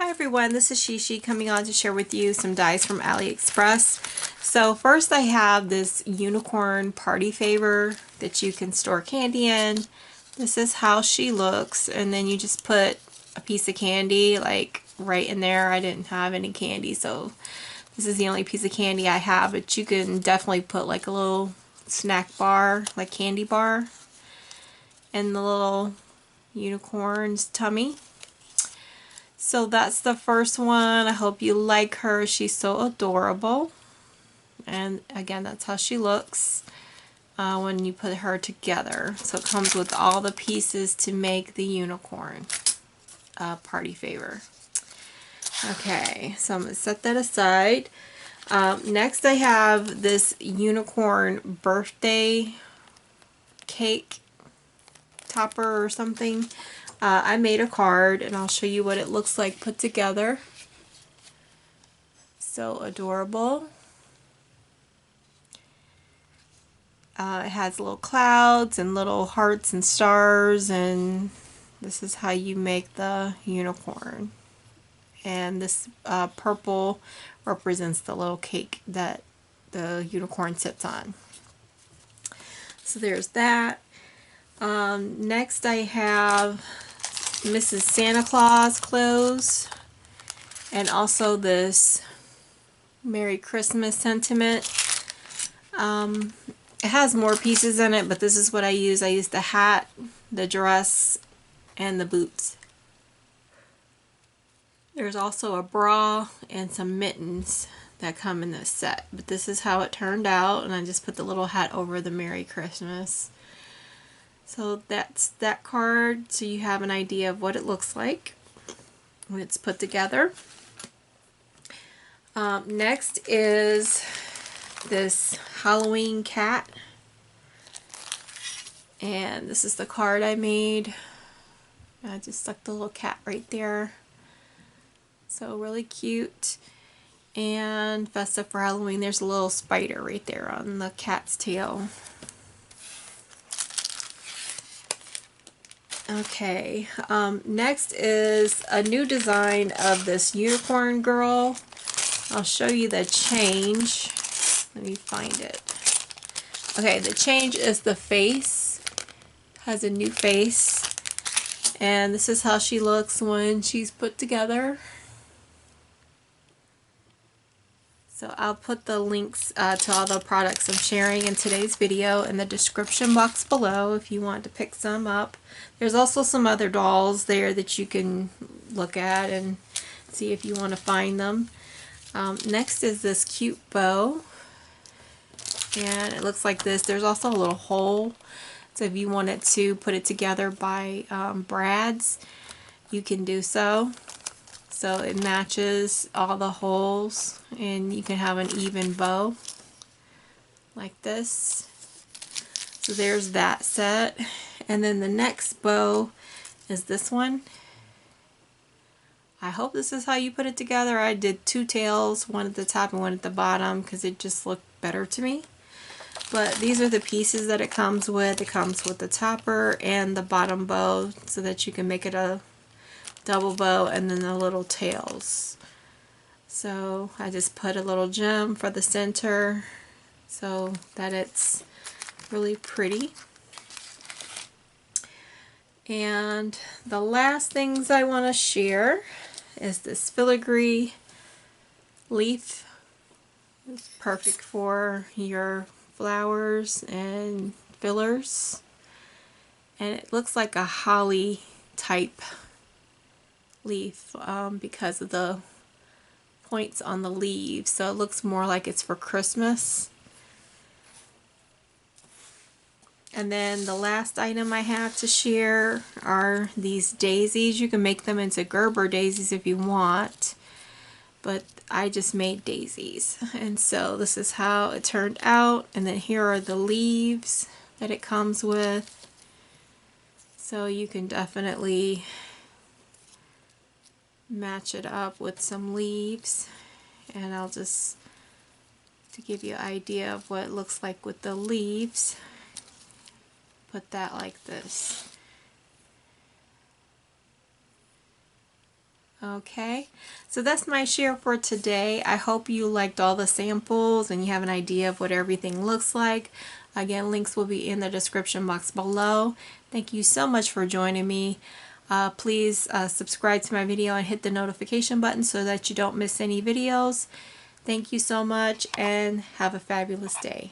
Hi everyone, this is SheShe coming on to share with you some dies from Aliexpress. So first I have this unicorn party favor that you can store candy in. This is how she looks, and then you just put a piece of candy like right in there. I didn't have any candy, so this is the only piece of candy I have, but you can definitely put like a little snack bar, like candy bar, in the little unicorn's tummy. So that's the first one. I hope you like her. She's so adorable. And again, that's how she looks when you put her together. So it comes with all the pieces to make the unicorn party favor. Okay, so I'm going to set that aside. Next I have this unicorn birthday cake topper or something. I made a card and I'll show you what it looks like put together. So adorable. It has little clouds and little hearts and stars, and this is how you make the unicorn. And this purple represents the little cake that the unicorn sits on. So there's that. Next I have Mrs. Santa Claus clothes, and also this Merry Christmas sentiment. It has more pieces in it, but this is what I use. I use the hat, the dress, and the boots. There's also a bra and some mittens that come in this set, but this is how it turned out, and I just put the little hat over the Merry Christmas. So that's that card, so you have an idea of what it looks like when it's put together. Next is this Halloween cat, and this is the card I made. I just stuck the little cat right there, so really cute. And Festive for Halloween, there's a little spider right there on the cat's tail. Okay, next is a new design of this unicorn girl. I'll show you the change. Let me find it. Okay, the change is the face. Has a new face. And this is how she looks when she's put together. So I'll put the links to all the products I'm sharing in today's video in the description box below if you want to pick some up. There's also some other dolls there that you can look at and see if you want to find them. Next is this cute bow, and it looks like this. There's also a little hole, so if you wanted to put it together by brads, you can do so. So it matches all the holes, and you can have an even bow like this. So there's that set. And then the next bow is this one. I hope this is how you put it together. I did two tails, one at the top and one at the bottom, because it just looked better to me. But these are the pieces that it comes with. It comes with the topper and the bottom bow, so that you can make it a double bow, and then the little tails. So I just put a little gem for the center so that it's really pretty. And the last things I want to share is this filigree leaf. It's perfect for your flowers and fillers, and it looks like a holly type leaf because of the points on the leaves, so it looks more like it's for Christmas. And then the last item I have to share are these daisies. You can make them into Gerber daisies if you want, but I just made daisies, and so this is how it turned out. And then here are the leaves that it comes with, so you can definitely match it up with some leaves. And I'll just, to give you an idea of what it looks like with the leaves, put that like this. Okay, so that's my share for today. I hope you liked all the samples and you have an idea of what everything looks like. Again, links will be in the description box below. Thank you so much for joining me. Please subscribe to my video and hit the notification button so that you don't miss any videos. Thank you so much and have a fabulous day.